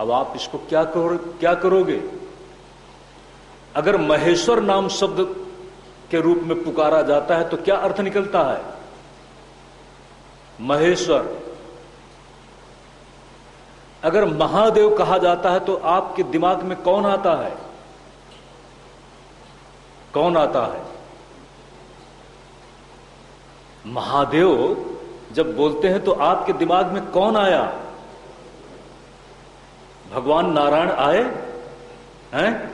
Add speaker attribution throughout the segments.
Speaker 1: अब आप इसको क्या करोगे? अगर महेश्वर नाम शब्द के रूप में पुकारा जाता है तो क्या अर्थ निकलता है? महेश्वर। अगर महादेव कहा जाता है तो आपके दिमाग में कौन आता है? कौन आता है? महादेव जब बोलते हैं तो आपके दिमाग में कौन आया? भगवान नारायण आए हैं?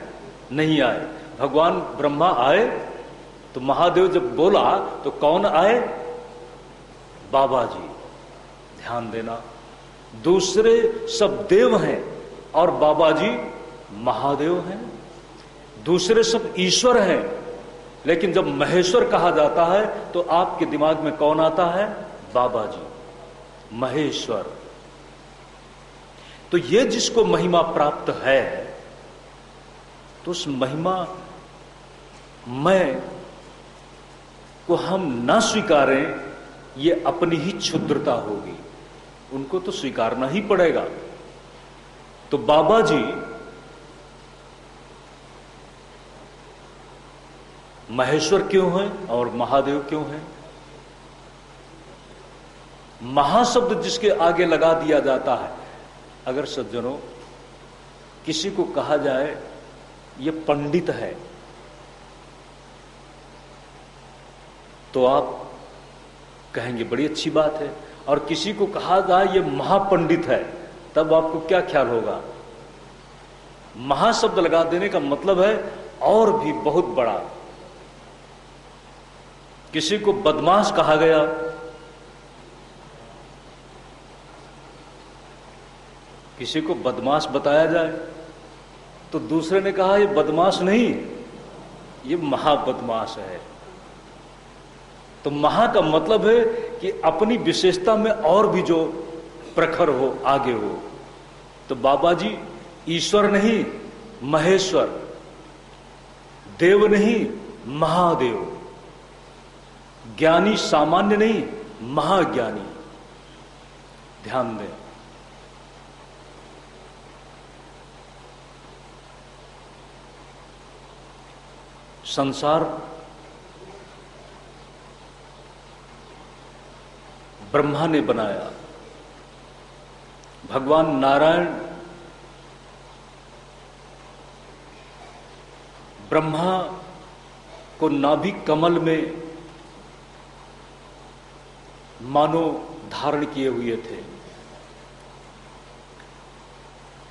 Speaker 1: नहीं आए। भगवान ब्रह्मा आए? तो महादेव जब बोला तो कौन आए? बाबा जी। ध्यान देना, दूसरे सब देव हैं और बाबा जी महादेव हैं। दूसरे सब ईश्वर हैं, लेकिन जब महेश्वर कहा जाता है तो आपके दिमाग में कौन आता है? बाबा जी, महेश्वर। तो ये जिसको महिमा प्राप्त है, तो उस महिमा मैं को हम ना स्वीकारें, ये अपनी ही क्षुद्रता होगी। उनको तो स्वीकारना ही पड़ेगा। तो बाबा जी महेश्वर क्यों हैं और महादेव क्यों हैं? महाशब्द जिसके आगे लगा दिया जाता है, अगर सज्जनों किसी को कहा जाए ये पंडित है, तो आप कहेंगे बड़ी अच्छी बात है। और किसी को कहा जाए ये महापंडित है, तब आपको क्या ख्याल होगा? महाशब्द लगा देने का मतलब है और भी बहुत बड़ा। किसी को बदमाश कहा गया, किसी को बदमाश बताया जाए तो दूसरे ने कहा ये बदमाश नहीं, ये महाबदमाश है। तो महा का मतलब है कि अपनी विशेषता में और भी जो प्रखर हो, आगे हो। तो बाबा जी ईश्वर नहीं, महेश्वर, देव नहीं, महादेव, ज्ञानी सामान्य नहीं, महाज्ञानी। ध्यान दें, संसार ब्रह्मा ने बनाया। भगवान नारायण ब्रह्मा को नाभि कमल में मानो धारण किए हुए थे।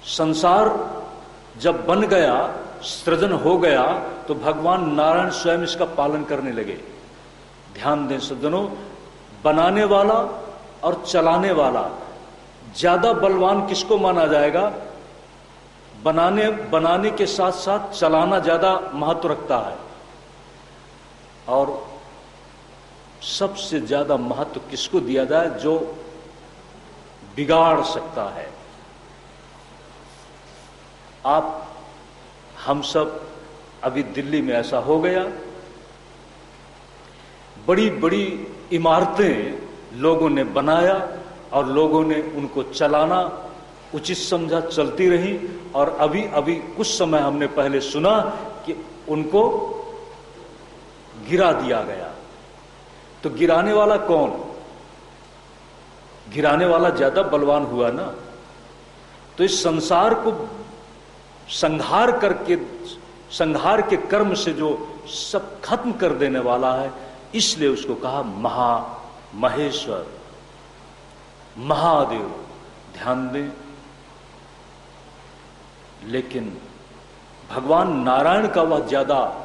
Speaker 1: संसार जब बन गया, सृजन हो गया, तो भगवान नारायण स्वयं इसका पालन करने लगे। ध्यान दें सज्जनों, बनाने वाला और चलाने वाला ज्यादा बलवान किसको माना जाएगा? बनाने के साथ साथ चलाना ज्यादा महत्व रखता है। और सबसे ज्यादा महत्व किसको दिया जाए? जो बिगाड़ सकता है। हम सब अभी दिल्ली में ऐसा हो गया, बड़ी बड़ी इमारतें लोगों ने बनाया और लोगों ने उनको चलाना उचित समझा, चलती रही। और अभी अभी कुछ समय हमने पहले सुना कि उनको गिरा दिया गया। तो गिराने वाला कौन? गिराने वाला ज्यादा बलवान हुआ ना। तो इस संसार को संहार के कर्म से जो सब खत्म कर देने वाला है, इसलिए उसको कहा महेश्वर, महादेव। ध्यान दें, लेकिन भगवान नारायण का वह ज्यादा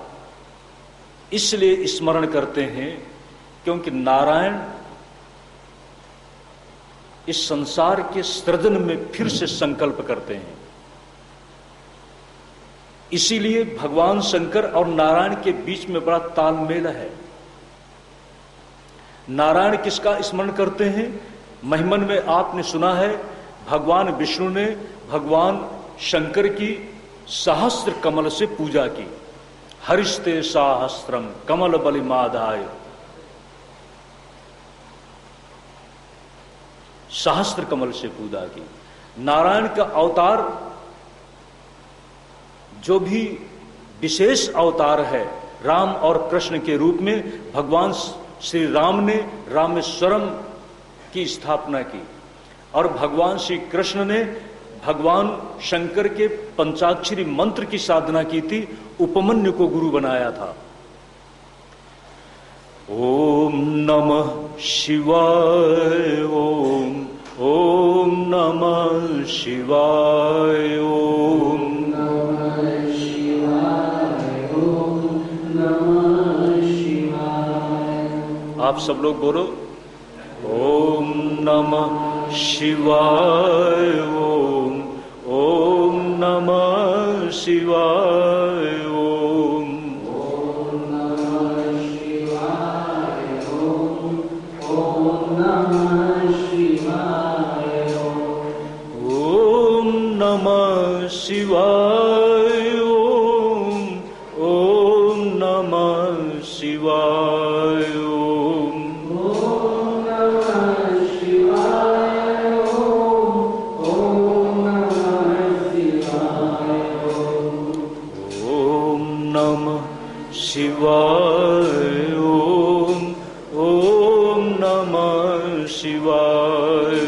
Speaker 1: इसलिए स्मरण करते हैं क्योंकि नारायण इस संसार के सृजन में फिर से संकल्प करते हैं। इसीलिए भगवान शंकर और नारायण के बीच में बड़ा तालमेल है। नारायण किसका स्मरण करते हैं? महिमन में आपने सुना है, भगवान विष्णु ने भगवान शंकर की सहस्त्र कमल से पूजा की। हरिस्ते सहस्त्रम कमल बलिमादाय। सहस्त्र कमल से पूजा की। नारायण का अवतार जो भी विशेष अवतार है राम और कृष्ण के रूप में, भगवान श्री राम ने रामेश्वरम की स्थापना की और भगवान श्री कृष्ण ने भगवान शंकर के पंचाक्षरी मंत्र की साधना की थी, उपमन्यु को गुरु बनाया था। ओम नमः शिवाय, ओम नमः शिवाय, ओम नमः शिवाय, ओम नमः शिवाय। आप सब लोग बोलो ओम नमः शिवाय, ओम नमः शिवाय, ओम नमः शिवाय, ओम नमः शिवाय, ओम नमः शिवाय, ओम नमः शिवाय, शिवाय, ओम नमः शिवाय, ओम नमः शिवाय, ओम नमः शिवाय।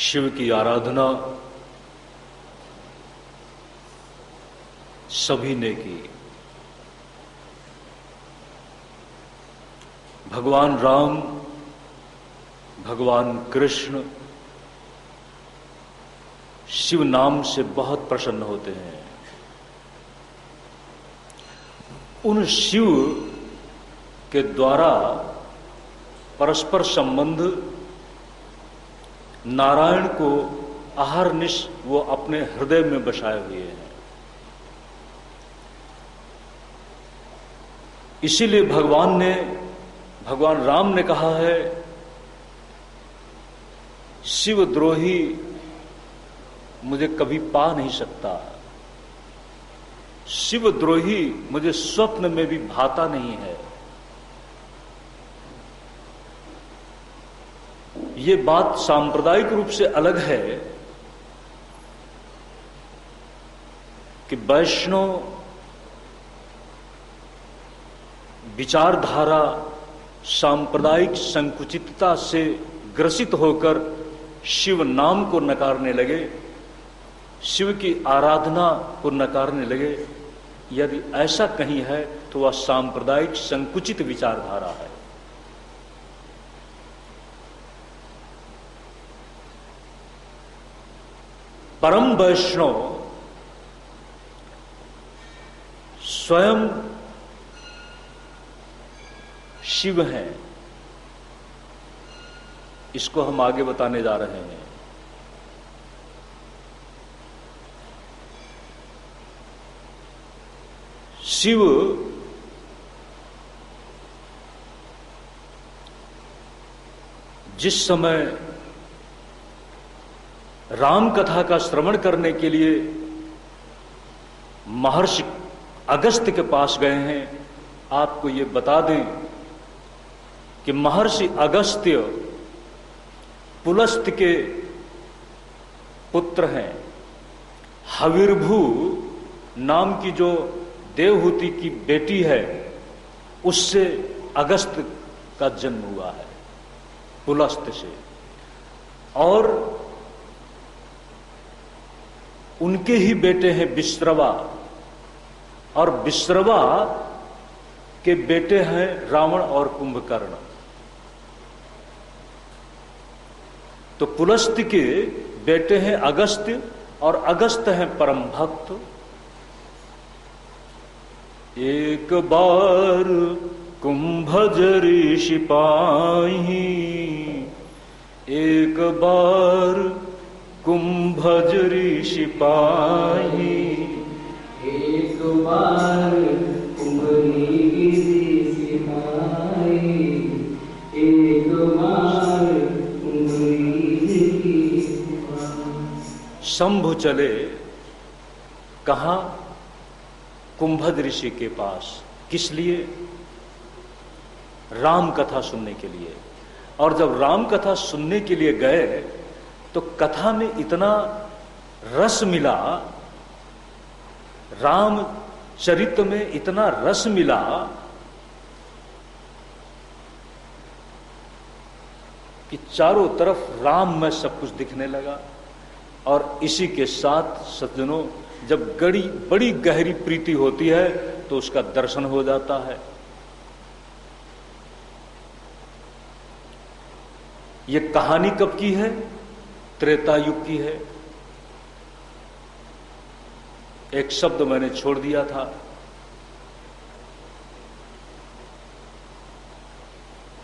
Speaker 1: शिव की आराधना सभी ने की। भगवान राम, भगवान कृष्ण शिव नाम से बहुत प्रसन्न होते हैं। उन शिव के द्वारा परस्पर संबंध नारायण को अहरनिश वो अपने हृदय में बसाए हुए हैं। इसीलिए भगवान राम ने कहा है, शिवद्रोही मुझे कभी पा नहीं सकता, शिवद्रोही मुझे स्वप्न में भी भाता नहीं है। ये बात सांप्रदायिक रूप से अलग है कि वैष्णव विचारधारा सांप्रदायिक संकुचितता से ग्रसित होकर शिव नाम को नकारने लगे, शिव की आराधना को नकारने लगे। यदि ऐसा कहीं है तो वह सांप्रदायिक संकुचित विचारधारा है। परम वैष्णव स्वयं शिव हैं। इसको हम आगे बताने जा रहे हैं। शिव जिस समय राम कथा का श्रवण करने के लिए महर्षि अगस्त्य के पास गए हैं, आपको ये बता दें कि महर्षि अगस्त्य पुलस्त्य के पुत्र हैं। हविर्भु नाम की जो देवहूति की बेटी है, उससे अगस्त्य का जन्म हुआ है, पुलस्त्य से। और उनके ही बेटे हैं विश्रवा, और विश्रवा के बेटे हैं रावण और कुंभकर्ण। तो पुलस्त्य के बेटे हैं अगस्त्य, और अगस्त्य हैं परम भक्त। एक बार कुंभज ऋषि पाहि, एक बार कुंभज ऋषि पाहि, एक बार ऋषि पाहि, एक बार शंभु चले कहाँ? कुंभज ऋषि के पास। किस लिए? राम कथा सुनने के लिए। और जब राम कथा सुनने के लिए गए तो कथा में इतना रस मिला, राम चरित्र में इतना रस मिला कि चारों तरफ राम में सब कुछ दिखने लगा। और इसी के साथ सज्जनों, जब बड़ी गहरी प्रीति होती है तो उसका दर्शन हो जाता है। ये कहानी कब की है? त्रेता युग की है। एक शब्द मैंने छोड़ दिया था,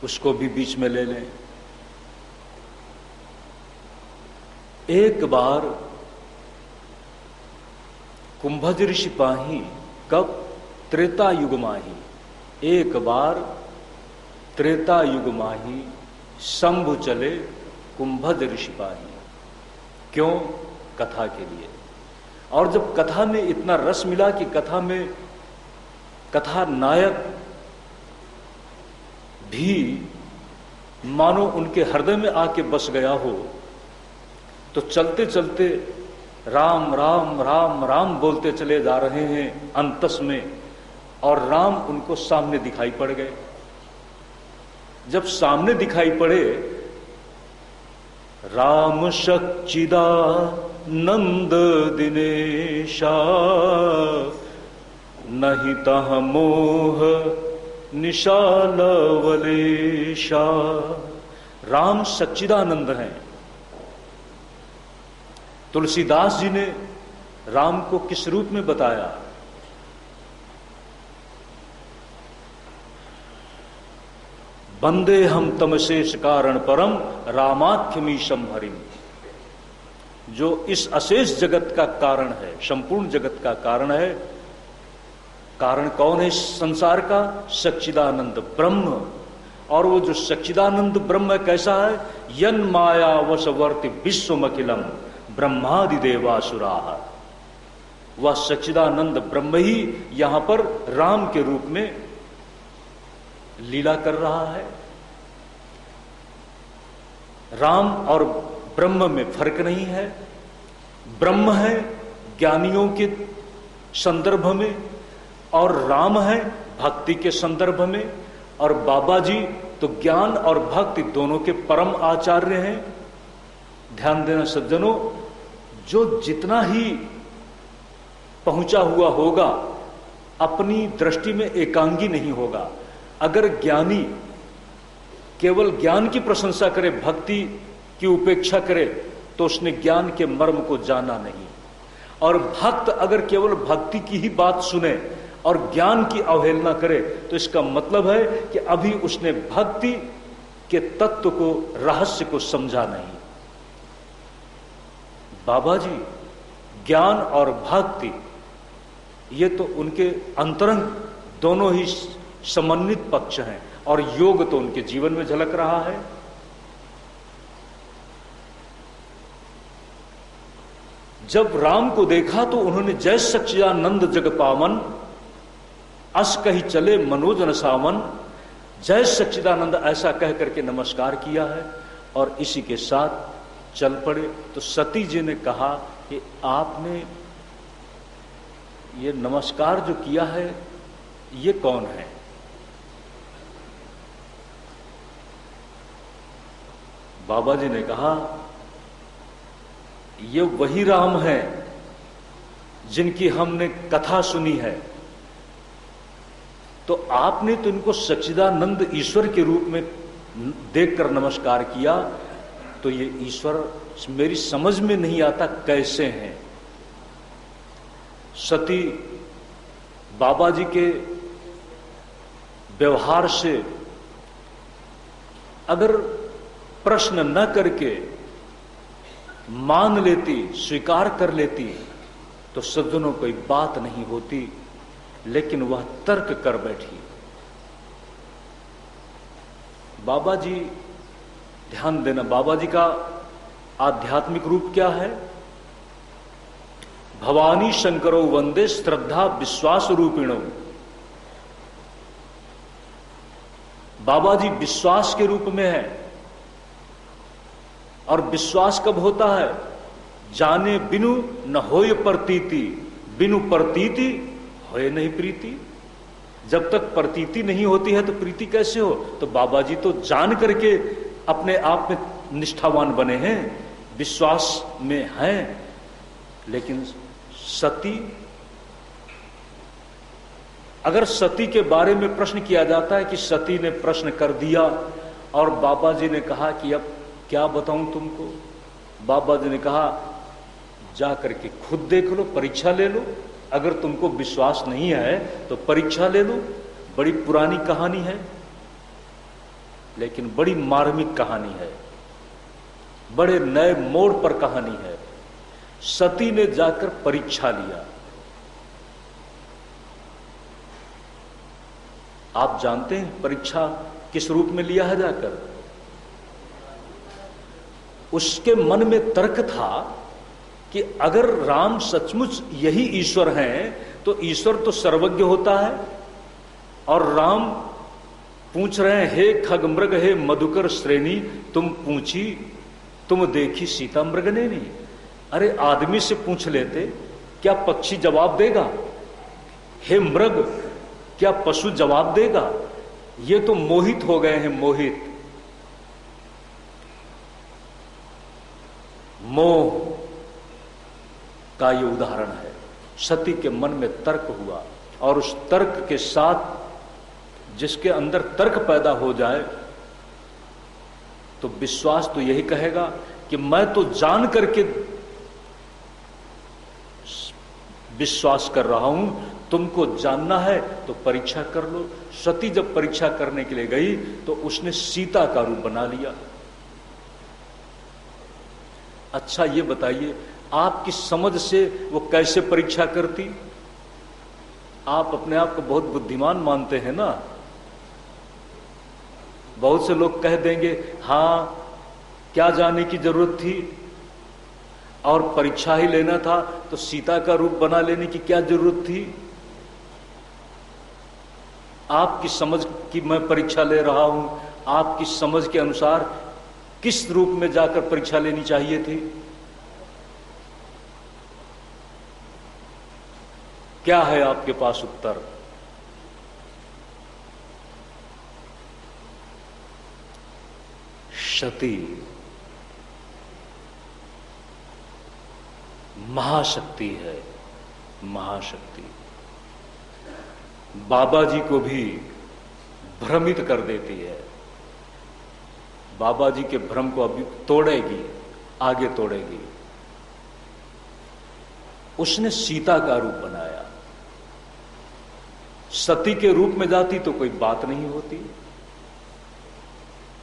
Speaker 1: उसको भी बीच में ले लें। एक बार कुंभज ऋषि पाही, कब? त्रेता युग माही। एक बार त्रेता युग माही शंभु चले कुंभज ऋषि पाही। क्यों? कथा के लिए। और जब कथा में इतना रस मिला कि कथा में कथा नायक भी मानो उनके हृदय में आके बस गया हो, तो चलते चलते राम राम राम राम बोलते चले जा रहे हैं अंतस में, और राम उनको सामने दिखाई पड़ गए। जब सामने दिखाई पड़े, राम सच्चिदानंद दिनेशा नहीं तह मोह निशालवलेशा। राम सच्चिदानंद हैं। तुलसीदास जी ने राम को किस रूप में बताया? वंदे हम तमशेष कारण परम रामाख्यमीशम हरिम। जो इस अशेष जगत का कारण है, संपूर्ण जगत का कारण है। कारण कौन है इस संसार का? सच्चिदानंद ब्रह्म। और वो जो सच्चिदानंद ब्रह्म कैसा है? यन माया वशवर्ति विश्वमखिलम ब्रह्मादि देवासुरा। वह सच्चिदानंद ब्रह्म ही यहां पर राम के रूप में लीला कर रहा है। राम और ब्रह्म में फर्क नहीं है। ब्रह्म है ज्ञानियों के संदर्भ में, और राम है भक्ति के संदर्भ में। और बाबा जी तो ज्ञान और भक्ति दोनों के परम आचार्य हैं। ध्यान देना सज्जनों, जो जितना ही पहुंचा हुआ होगा अपनी दृष्टि में एकांगी नहीं होगा। अगर ज्ञानी केवल ज्ञान की प्रशंसा करे, भक्ति की उपेक्षा करे, तो उसने ज्ञान के मर्म को जाना नहीं। और भक्त अगर केवल भक्ति की ही बात सुने और ज्ञान की अवहेलना करे, तो इसका मतलब है कि अभी उसने भक्ति के तत्व को, रहस्य को समझा नहीं। बाबा जी ज्ञान और भक्ति ये तो उनके अंतरंग दोनों ही समन्वित पक्ष हैं, और योग तो उनके जीवन में झलक रहा है। जब राम को देखा तो उन्होंने जय सच्चिदानंद जग पावन अस कही चले मनोजन सावन, जय सच्चिदानंद ऐसा कह करके नमस्कार किया है और इसी के साथ चल पड़े। तो सती जी ने कहा कि आपने ये नमस्कार जो किया है ये कौन है? बाबा जी ने कहा ये वही राम है जिनकी हमने कथा सुनी है। तो आपने तो इनको सच्चिदानंद ईश्वर के रूप में देखकर नमस्कार किया, तो ये ईश्वर मेरी समझ में नहीं आता कैसे हैं। सती बाबा जी के व्यवहार से अगर प्रश्न न करके मान लेती, स्वीकार कर लेती, तो सज्जनों कोई बात नहीं होती। लेकिन वह तर्क कर बैठी। बाबा जी, ध्यान देना, बाबा जी का आध्यात्मिक रूप क्या है? भवानी शंकरो वंदे श्रद्धा विश्वास रूपिणो। बाबा जी विश्वास के रूप में है। और विश्वास कब होता है? जाने बिनु न होय प्रतीति, बिनु प्रतीति होय नहीं प्रीति। जब तक प्रतीति नहीं होती है तो प्रीति कैसे हो? तो बाबा जी तो जान करके अपने आप में निष्ठावान बने हैं, विश्वास में हैं। लेकिन सती, अगर सती के बारे में प्रश्न किया जाता है कि सती ने प्रश्न कर दिया और बाबा जी ने कहा कि अब क्या बताऊं तुमको, बाबा जी ने कहा जा करके खुद देख लो, परीक्षा ले लो। अगर तुमको विश्वास नहीं है तो परीक्षा ले लो। बड़ी पुरानी कहानी है लेकिन बड़ी मार्मिक कहानी है, बड़े नए मोड़ पर कहानी है। सती ने जाकर परीक्षा लिया। आप जानते हैं परीक्षा किस रूप में लिया है जाकर? उसके मन में तर्क था कि अगर राम सचमुच यही ईश्वर हैं तो ईश्वर तो सर्वज्ञ होता है। और राम पूछ रहे हैं, हे खगमृग हे मधुकर श्रेणी, तुम पूछी तुम देखी सीता मृगनेनी। अरे आदमी से पूछ लेते, क्या पक्षी जवाब देगा? हे मृग, क्या पशु जवाब देगा? ये तो मोहित हो गए हैं, मोहित। मोह का ये उदाहरण है। सती के मन में तर्क हुआ और उस तर्क के साथ, जिसके अंदर तर्क पैदा हो जाए तो विश्वास तो यही कहेगा कि मैं तो जान करके विश्वास कर रहा हूं, तुमको जानना है तो परीक्षा कर लो। सती जब परीक्षा करने के लिए गई तो उसने सीता का रूप बना लिया। अच्छा ये बताइए, आपकी समझ से वो कैसे परीक्षा करती? आप अपने आप को बहुत बुद्धिमान मानते हैं ना। बहुत से लोग कह देंगे हां, क्या जाने की जरूरत थी, और परीक्षा ही लेना था तो सीता का रूप बना लेने की क्या जरूरत थी? आपकी समझ की मैं परीक्षा ले रहा हूं, आपकी समझ के अनुसार किस रूप में जाकर परीक्षा लेनी चाहिए थी? क्या है आपके पास उत्तर? सती महाशक्ति है, महाशक्ति। बाबा जी को भी भ्रमित कर देती है। बाबा जी के भ्रम को अभी तोड़ेगी, आगे तोड़ेगी। उसने सीता का रूप बनाया। सती के रूप में जाती तो कोई बात नहीं होती।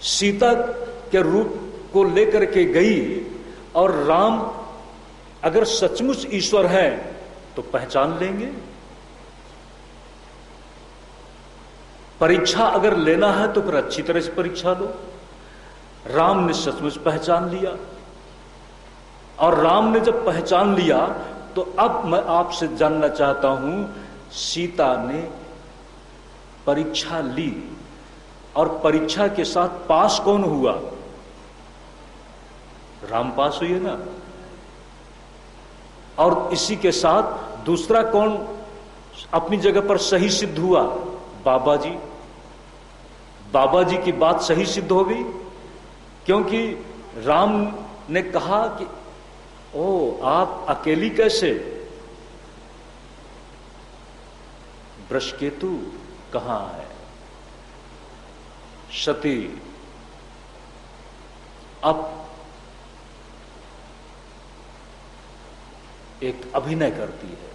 Speaker 1: सीता के रूप को लेकर के गई और राम अगर सचमुच ईश्वर है तो पहचान लेंगे। परीक्षा अगर लेना है तो फिर अच्छी तरह से परीक्षा लो। राम ने सचमुच पहचान लिया, और राम ने जब पहचान लिया तो अब मैं आपसे जानना चाहता हूं, सीता ने परीक्षा ली और परीक्षा के साथ पास कौन हुआ? राम पास हुए ना। और इसी के साथ दूसरा कौन अपनी जगह पर सही सिद्ध हुआ? बाबा जी। बाबा जी की बात सही सिद्ध हो गई, क्योंकि राम ने कहा कि ओ आप अकेली कैसे? वृषकेतु कहां है? सती अब एक अभिनय करती है।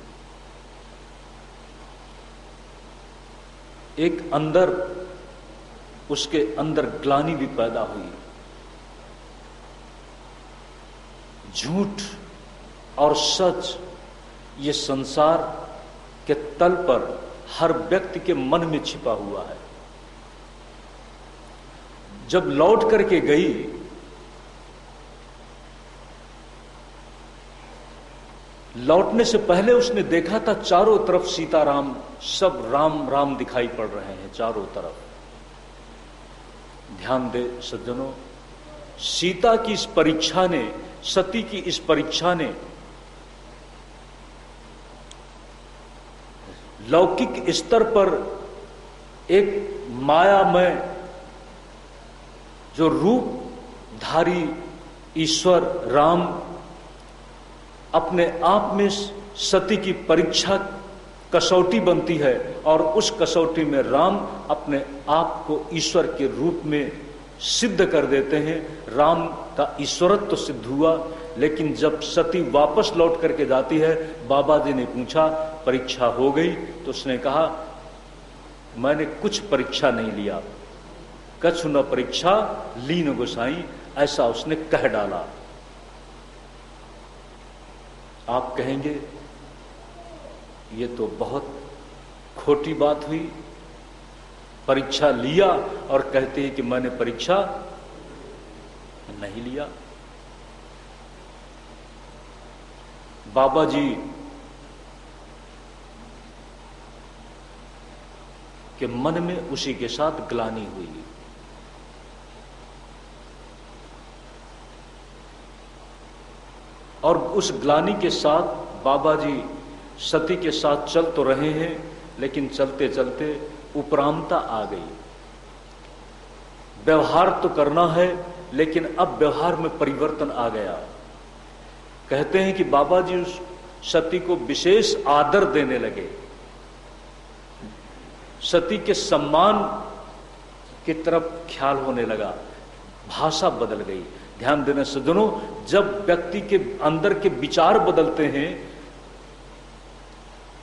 Speaker 1: एक अंदर, उसके अंदर ग्लानि भी पैदा हुई। झूठ और सच ये संसार के तल पर हर व्यक्ति के मन में छिपा हुआ है। जब लौट करके गई, लौटने से पहले उसने देखा था चारों तरफ सीताराम, सब राम राम दिखाई पड़ रहे हैं चारों तरफ। ध्यान दे सज्जनों, सीता की इस परीक्षा ने, सती की इस परीक्षा ने लौकिक स्तर पर एक मायामय जो रूपधारी ईश्वर राम अपने आप में सती की परीक्षा कसौटी बनती है, और उस कसौटी में राम अपने आप को ईश्वर के रूप में सिद्ध कर देते हैं। राम का ईश्वरत्व तो सिद्ध हुआ, लेकिन जब सती वापस लौट करके जाती है, बाबा जी ने पूछा परीक्षा हो गई? तो उसने कहा मैंने कुछ परीक्षा नहीं लिया, कछु न परीक्षा लीन गोसाई, ऐसा उसने कह डाला। आप कहेंगे ये तो बहुत खोटी बात हुई, परीक्षा लिया और कहते हैं कि मैंने परीक्षा नहीं लिया। बाबा जी के मन में उसी के साथ ग्लानि हुई। और उस ग्लानि के साथ बाबा जी सती के साथ चल तो रहे हैं, लेकिन चलते चलते उपरामता आ गई। व्यवहार तो करना है, लेकिन अब व्यवहार में परिवर्तन आ गया। कहते हैं कि बाबा जी उस सती को विशेष आदर देने लगे, सती के सम्मान की तरफ ख्याल होने लगा, भाषा बदल गई। ध्यान देना सज्जनों, जब व्यक्ति के अंदर के विचार बदलते हैं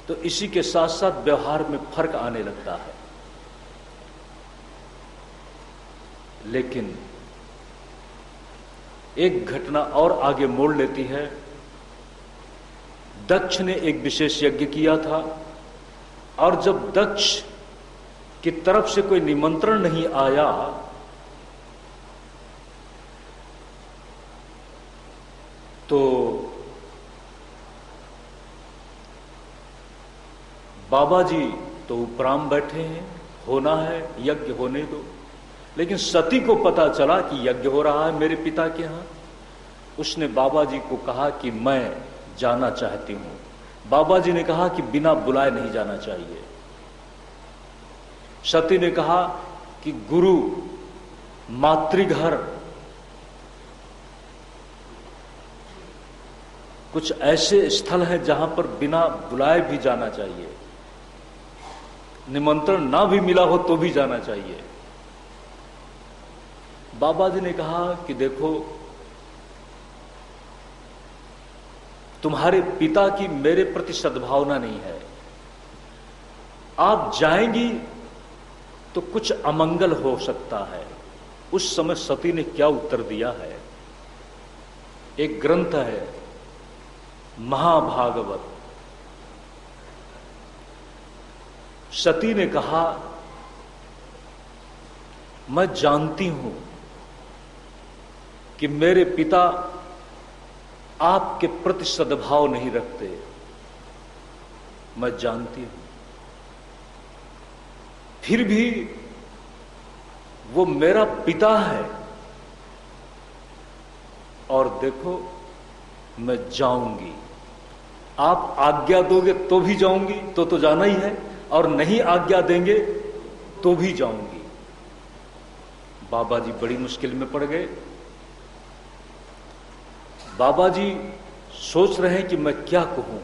Speaker 1: तो इसी के साथ साथ व्यवहार में फर्क आने लगता है। लेकिन एक घटना और आगे मोड़ लेती है। दक्ष ने एक विशेष यज्ञ किया था, और जब दक्ष की तरफ से कोई निमंत्रण नहीं आया तो बाबा जी तो उपराम बैठे हैं, होना है यज्ञ होने दो। लेकिन सती को पता चला कि यज्ञ हो रहा है मेरे पिता के यहाँ। उसने बाबा जी को कहा कि मैं जाना चाहती हूँ। बाबा जी ने कहा कि बिना बुलाए नहीं जाना चाहिए। सती ने कहा कि गुरु मातृघर कुछ ऐसे स्थल हैं जहां पर बिना बुलाए भी जाना चाहिए, निमंत्रण ना भी मिला हो तो भी जाना चाहिए। बाबा जी ने कहा कि देखो, तुम्हारे पिता की मेरे प्रति सद्भावना नहीं है, आप जाएंगी तो कुछ अमंगल हो सकता है। उस समय सती ने क्या उत्तर दिया है? एक ग्रंथ है महाभागवत। सती ने कहा मैं जानती हूं कि मेरे पिता आपके प्रति सद्भाव नहीं रखते, मैं जानती हूं, फिर भी वो मेरा पिता है, और देखो मैं जाऊंगी। आप आज्ञा दोगे तो भी जाऊंगी, तो जाना ही है, और नहीं आज्ञा देंगे तो भी जाऊंगी। बाबा जी बड़ी मुश्किल में पड़ गए। बाबा जी सोच रहे हैं कि मैं क्या कहूं।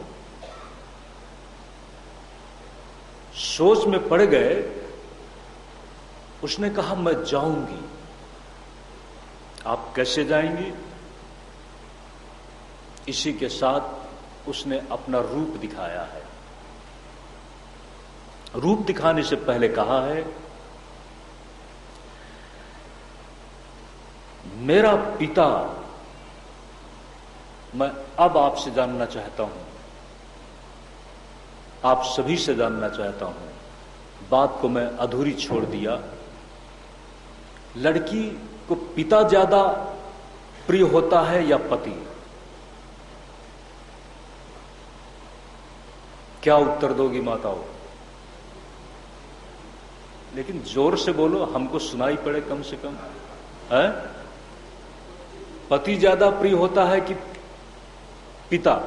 Speaker 1: सोच में पड़ गए। उसने कहा मैं जाऊंगी। आप कैसे जाएंगी? इसी के साथ उसने अपना रूप दिखाया है। रूप दिखाने से पहले कहा है मेरा पिता, मैं अब आपसे जानना चाहता हूं, आप सभी से जानना चाहता हूं। बात को मैं अधूरी छोड़ दिया। लड़की को पिता ज्यादा प्रिय होता है या पति? क्या उत्तर दोगी माताओं? लेकिन जोर से बोलो, हमको सुनाई पड़े कम से कम। है? पति ज्यादा प्रिय होता है कि पिता?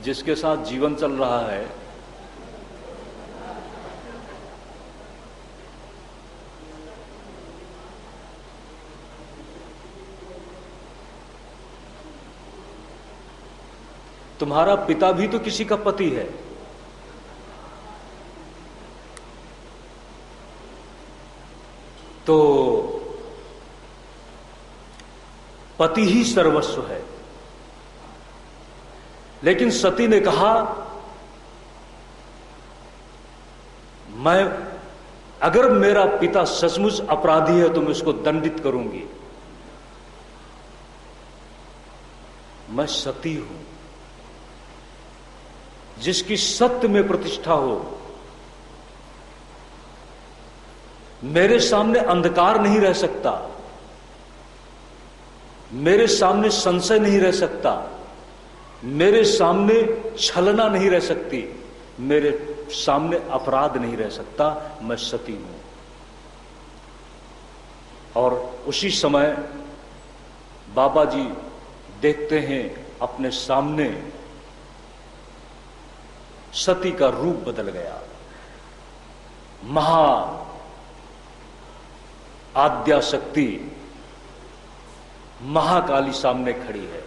Speaker 1: जिसके साथ जीवन चल रहा है, तुम्हारा पिता भी तो किसी का पति है। तो पति ही सर्वस्व है। लेकिन सती ने कहा, मैं अगर मेरा पिता सचमुच अपराधी है तो मैं उसको दंडित करूंगी। मैं सती हूं, जिसकी सत्य में प्रतिष्ठा हो। मेरे सामने अंधकार नहीं रह सकता, मेरे सामने संशय नहीं रह सकता, मेरे सामने छलना नहीं रह सकती, मेरे सामने अपराध नहीं रह सकता। मैं सती हूं। और उसी समय बाबा जी देखते हैं अपने सामने सती का रूप बदल गया। महा आद्या शक्ति महाकाली सामने खड़ी है।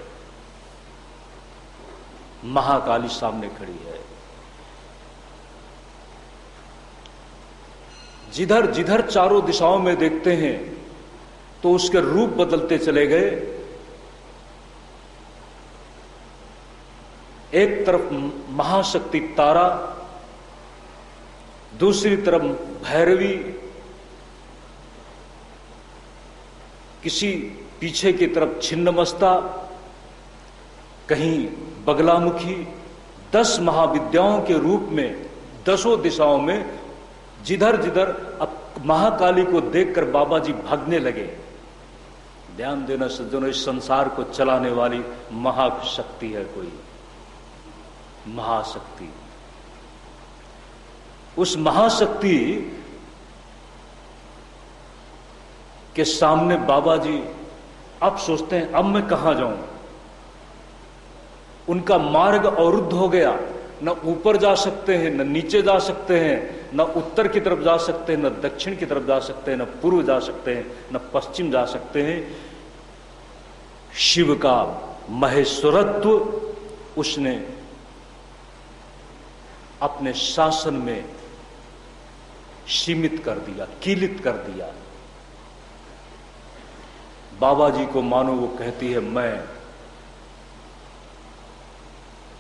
Speaker 1: महाकाली सामने खड़ी है। जिधर जिधर चारों दिशाओं में देखते हैं तो उसके रूप बदलते चले गए। एक तरफ महाशक्ति तारा, दूसरी तरफ भैरवी, किसी पीछे की तरफ छिन्नमस्ता, कहीं बगलामुखी। 10 महाविद्याओं के रूप में 10 दिशाओं में जिधर जिधर अब महाकाली को देखकर बाबा जी भागने लगे। ध्यान देना सज्जनों, इस संसार को चलाने वाली महाशक्ति है कोई, महाशक्ति। उस महाशक्ति के सामने बाबा जी अब सोचते हैं, अब मैं कहां जाऊं? उनका मार्ग अवरुद्ध हो गया। न ऊपर जा सकते हैं, न नीचे जा सकते हैं, न उत्तर की तरफ जा सकते हैं, न दक्षिण की तरफ जा सकते हैं, न पूर्व जा सकते हैं, न पश्चिम जा सकते हैं। शिव का महेश्वरत्व उसने अपने शासन में सीमित कर दिया, कीलित कर दिया। बाबा जी को मानो वो कहती है, मैं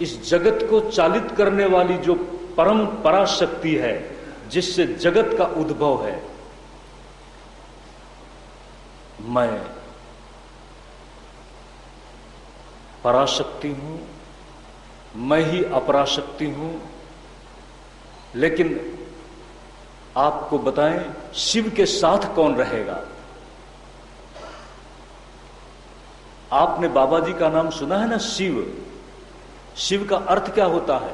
Speaker 1: इस जगत को चालित करने वाली जो परम पराशक्ति है, जिससे जगत का उद्भव है, मैं पराशक्ति हूं, मैं ही अपराशक्ति हूं। लेकिन आपको बताएं, शिव के साथ कौन रहेगा? आपने बाबा जी का नाम सुना है ना, शिव। शिव का अर्थ क्या होता है?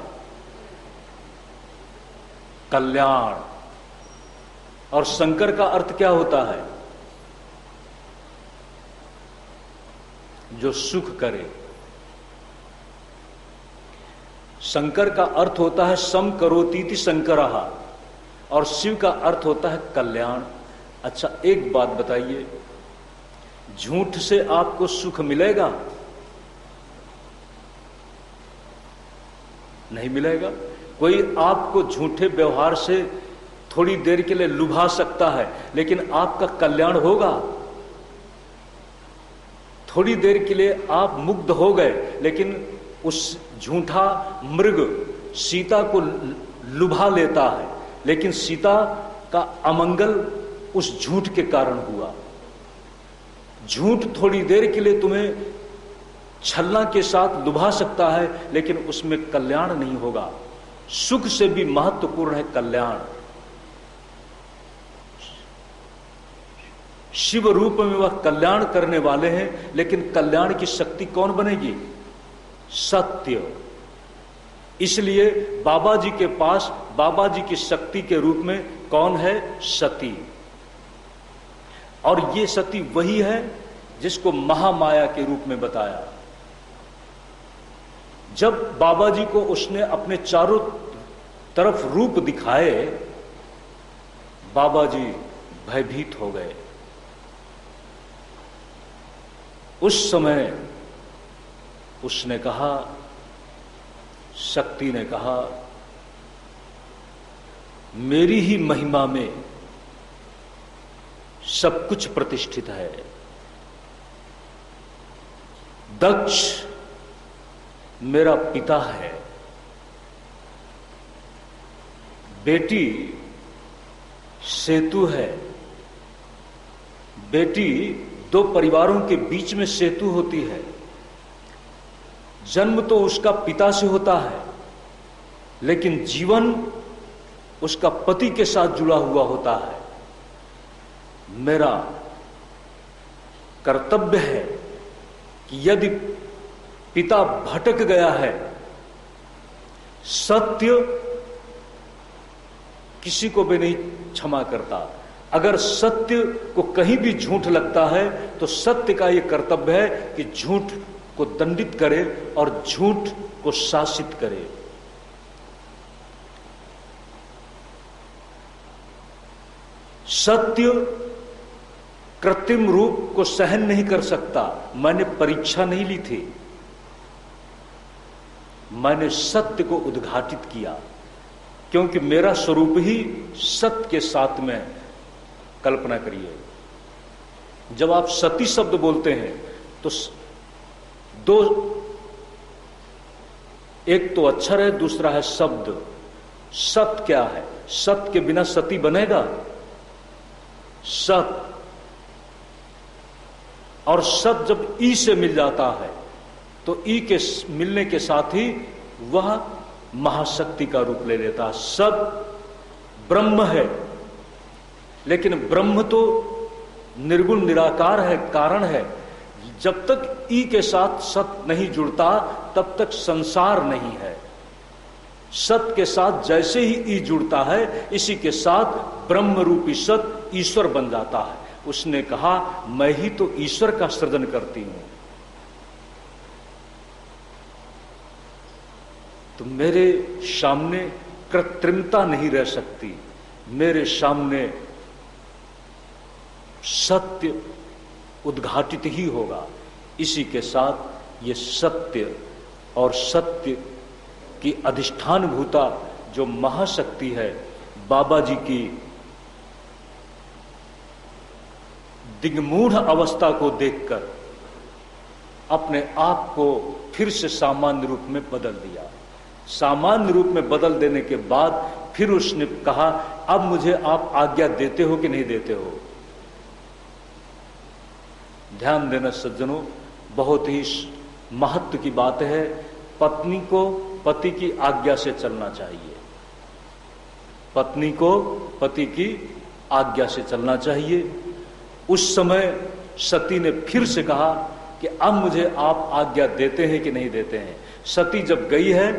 Speaker 1: कल्याण। और शंकर का अर्थ क्या होता है? जो सुख करे। शंकर का अर्थ होता है सम करोतीति शंकरः, और शिव का अर्थ होता है कल्याण। अच्छा, एक बात बताइए, झूठ से आपको सुख मिलेगा? नहीं मिलेगा। कोई आपको झूठे व्यवहार से थोड़ी देर के लिए लुभा सकता है, लेकिन आपका कल्याण होगा? थोड़ी देर के लिए आप मुग्ध हो गए, लेकिन उस झूठा मृग सीता को लुभा लेता है, लेकिन सीता का अमंगल उस झूठ के कारण हुआ। झूठ थोड़ी देर के लिए तुम्हें छलना के साथ लुभा सकता है, लेकिन उसमें कल्याण नहीं होगा। सुख से भी महत्वपूर्ण है कल्याण। शिव रूप में वह कल्याण करने वाले हैं, लेकिन कल्याण की शक्ति कौन बनेगी? सत्य। इसलिए बाबा जी के पास बाबा जी की शक्ति के रूप में कौन है? सती। और ये सती वही है जिसको महामाया के रूप में बताया। जब बाबा जी को उसने अपने चारों तरफ रूप दिखाए, बाबा जी भयभीत हो गए। उस समय उसने कहा, शक्ति ने कहा, मेरी ही महिमा में सब कुछ प्रतिष्ठित है। दक्ष मेरा पिता है, बेटी सेतु है। बेटी दो परिवारों के बीच में सेतु होती है। जन्म तो उसका पिता से होता है, लेकिन जीवन उसका पति के साथ जुड़ा हुआ होता है। मेरा कर्तव्य है कि यदि पिता भटक गया है, सत्य किसी को भी नहीं क्षमा करता। अगर सत्य को कहीं भी झूठ लगता है तो सत्य का यह कर्तव्य है कि झूठ को दंडित करे और झूठ को शासित करे। सत्य कृत्रिम रूप को सहन नहीं कर सकता। मैंने परीक्षा नहीं ली थी, मैंने सत्य को उद्घाटित किया, क्योंकि मेरा स्वरूप ही सत्य के साथ में। कल्पना करिए, जब आप सती शब्द बोलते हैं तो दो, एक तो अक्षर है, दूसरा है शब्द। सत क्या है? सत के बिना सती बनेगा? सत, और सत जब ई से मिल जाता है तो ई के मिलने के साथ ही वह महाशक्ति का रूप ले लेता है। सत ब्रह्म है, लेकिन ब्रह्म तो निर्गुण निराकार है, कारण है। जब तक ई के साथ सत नहीं जुड़ता तब तक संसार नहीं है। सत के साथ जैसे ही ई जुड़ता है, इसी के साथ ब्रह्म रूपी सत ईश्वर बन जाता है। उसने कहा, मैं ही तो ईश्वर का सृजन करती हूं। तो मेरे सामने कृत्रिमता नहीं रह सकती, मेरे सामने सत्य उद्घाटित ही होगा। इसी के साथ ये सत्य और सत्य की अधिष्ठान भूता जो महाशक्ति है, बाबा जी की दिग्मूढ़ अवस्था को देखकर अपने आप को फिर से सामान्य रूप में बदल दिया। सामान्य रूप में बदल देने के बाद फिर उसने कहा, अब मुझे आप आज्ञा देते हो कि नहीं देते हो? ध्यान देना सज्जनों, बहुत ही महत्व की बात है। पत्नी को पति की आज्ञा से चलना चाहिए। पत्नी को पति की आज्ञा से चलना चाहिए। उस समय सती ने फिर से कहा कि अब मुझे आप आज्ञा देते हैं कि नहीं देते हैं? सती जब गई है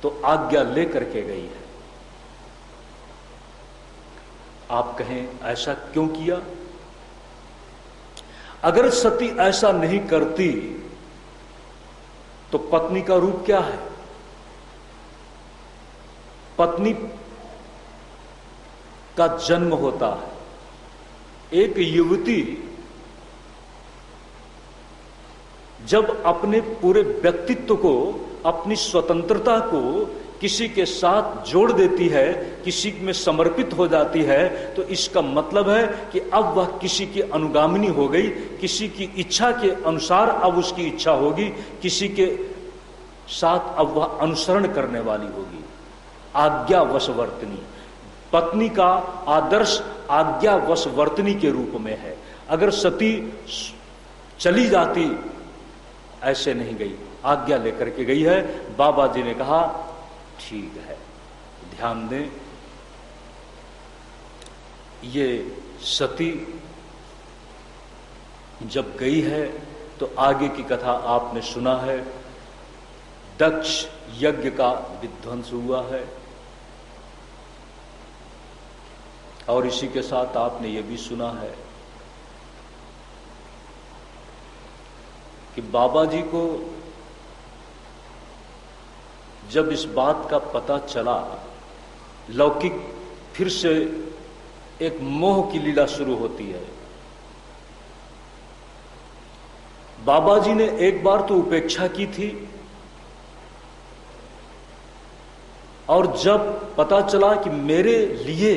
Speaker 1: तो आज्ञा लेकर के गई है। आप कहें ऐसा क्यों किया? अगर सती ऐसा नहीं करती तो पत्नी का रूप क्या है? पत्नी का जन्म होता है। एक युवती जब अपने पूरे व्यक्तित्व को, अपनी स्वतंत्रता को किसी के साथ जोड़ देती है, किसी में समर्पित हो जाती है, तो इसका मतलब है कि अब वह किसी की अनुगामिनी हो गई, किसी की इच्छा के अनुसार अब उसकी इच्छा होगी, किसी के साथ अब वह अनुसरण करने वाली होगी। आज्ञावशवर्तिनी। पत्नी का आदर्श आज्ञावशवर्तिनी के रूप में है। अगर सती चली जाती, ऐसे नहीं गई, आज्ञा लेकर के गई है। बाबा जी ने कहा ठीक है। ध्यान दें, ये सती जब गई है तो आगे की कथा आपने सुना है। दक्ष यज्ञ का विध्वंस हुआ है, और इसी के साथ आपने ये भी सुना है कि बाबा जी को जब इस बात का पता चला, लौकिक फिर से एक मोह की लीला शुरू होती है। बाबा जी ने एक बार तो उपेक्षा की थी, और जब पता चला कि मेरे लिए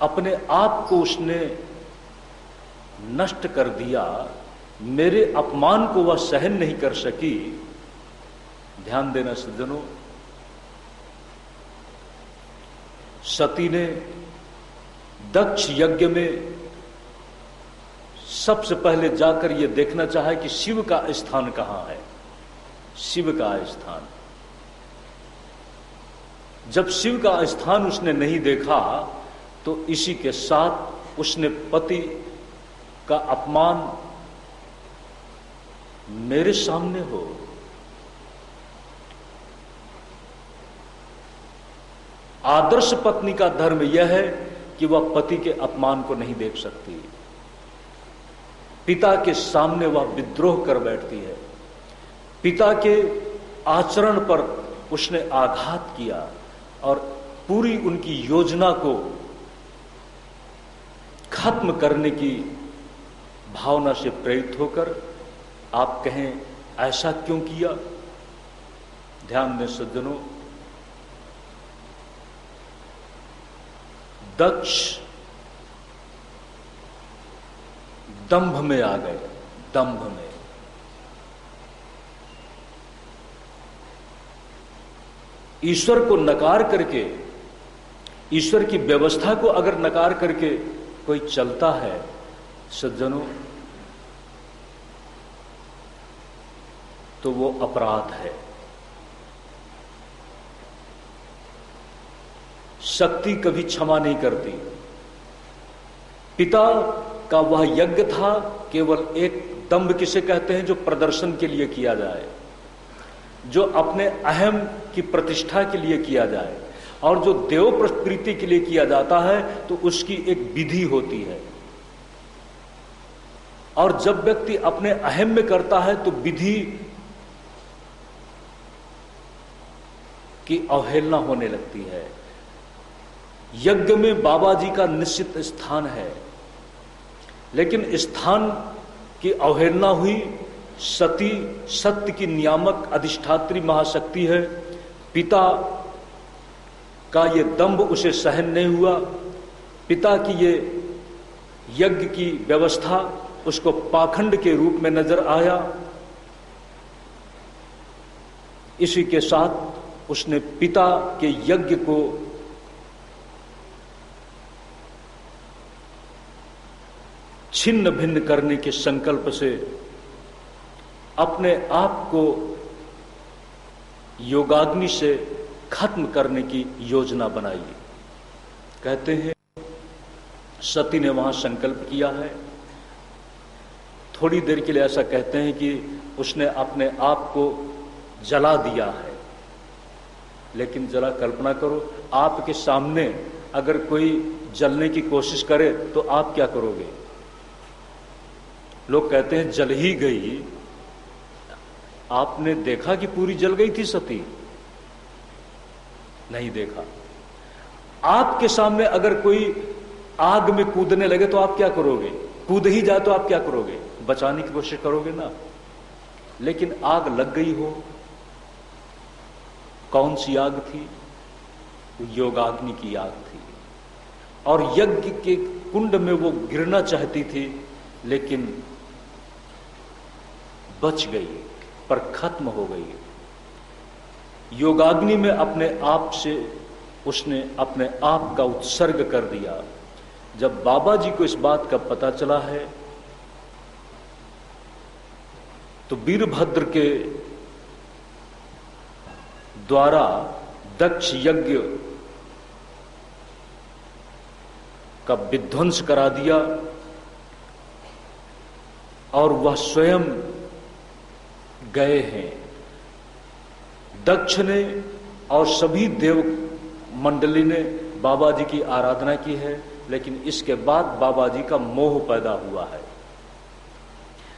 Speaker 1: अपने आप को उसने नष्ट कर दिया, मेरे अपमान को वह सहन नहीं कर सकी। ध्यान देना सज्जनों, सती ने दक्ष यज्ञ में सबसे पहले जाकर यह देखना चाहा कि शिव का स्थान कहां है। शिव का स्थान, जब शिव का स्थान उसने नहीं देखा तो इसी के साथ उसने पति का अपमान मेरे सामने हो। आदर्श पत्नी का धर्म यह है कि वह पति के अपमान को नहीं देख सकती। पिता के सामने वह विद्रोह कर बैठती है। पिता के आचरण पर उसने आघात किया और पूरी उनकी योजना को खत्म करने की भावना से प्रेरित होकर, आप कहें ऐसा क्यों किया? ध्यान दें सज्जनों, दक्ष दंभ में आ गए। दंभ में ईश्वर को नकार करके, ईश्वर की व्यवस्था को अगर नकार करके कोई चलता है सज्जनों, तो वो अपराध है। शक्ति कभी क्षमा नहीं करती। पिता का वह यज्ञ था केवल एक दंभ किसे कहते हैं, जो प्रदर्शन के लिए किया जाए, जो अपने अहम की प्रतिष्ठा के लिए किया जाए, और जो देव प्रीति के लिए किया जाता है तो उसकी एक विधि होती है। और जब व्यक्ति अपने अहम में करता है तो विधि की अवहेलना होने लगती है। यज्ञ में बाबा जी का निश्चित स्थान है, लेकिन स्थान की अवहेलना हुई। सती सत्य की नियामक अधिष्ठात्री महाशक्ति है। पिता का ये दंभ उसे सहन नहीं हुआ। पिता की ये यज्ञ की व्यवस्था उसको पाखंड के रूप में नजर आया। इसी के साथ उसने पिता के यज्ञ को छिन्न भिन्न करने के संकल्प से अपने आप को योगाग्नि से खत्म करने की योजना बनाई। कहते हैं सती ने वहां संकल्प किया है। थोड़ी देर के लिए ऐसा कहते हैं कि उसने अपने आप को जला दिया है। लेकिन जरा कल्पना करो, आपके सामने अगर कोई जलने की कोशिश करे तो आप क्या करोगे? लोग कहते हैं जल ही गई। आपने देखा कि पूरी जल गई थी सती? नहीं देखा। आपके सामने अगर कोई आग में कूदने लगे तो आप क्या करोगे? कूद ही जाए तो आप क्या करोगे? बचाने की कोशिश करोगे ना। लेकिन आग लग गई हो। कौन सी आग थी? योगाग्नि की आग थी। और यज्ञ के कुंड में वो गिरना चाहती थी, लेकिन बच गई, पर खत्म हो गई। योगाग्नि में अपने आप से उसने अपने आप का उत्सर्ग कर दिया। जब बाबा जी को इस बात का पता चला है तो वीरभद्र के द्वारा दक्ष यज्ञ का विध्वंस करा दिया और वह स्वयं गए हैं। दक्ष ने और सभी देव मंडली ने बाबा जी की आराधना की है, लेकिन इसके बाद बाबा जी का मोह पैदा हुआ है।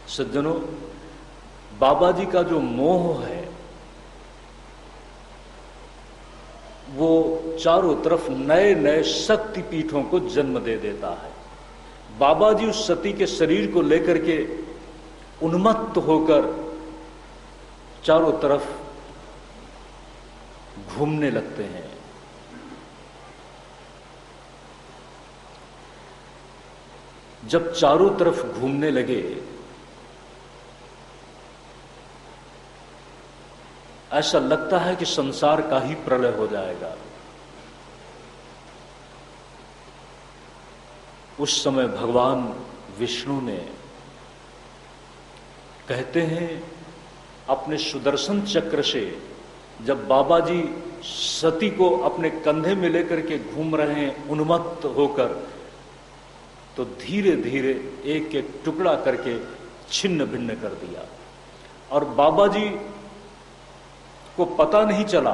Speaker 1: सज्जनों, बाबा जी का जो मोह है वो चारों तरफ नए नए शक्ति पीठों को जन्म दे देता है। बाबा जी उस सती के शरीर को लेकर के उन्मत्त होकर चारों तरफ घूमने लगते हैं। जब चारों तरफ घूमने लगे, ऐसा लगता है कि संसार का ही प्रलय हो जाएगा। उस समय भगवान विष्णु ने, कहते हैं, अपने सुदर्शन चक्र से जब बाबा जी सती को अपने कंधे में लेकर के घूम रहे हैं उन्मत्त होकर, तो धीरे धीरे एक एक टुकड़ा करके छिन्न भिन्न कर दिया। और बाबा जी को पता नहीं चला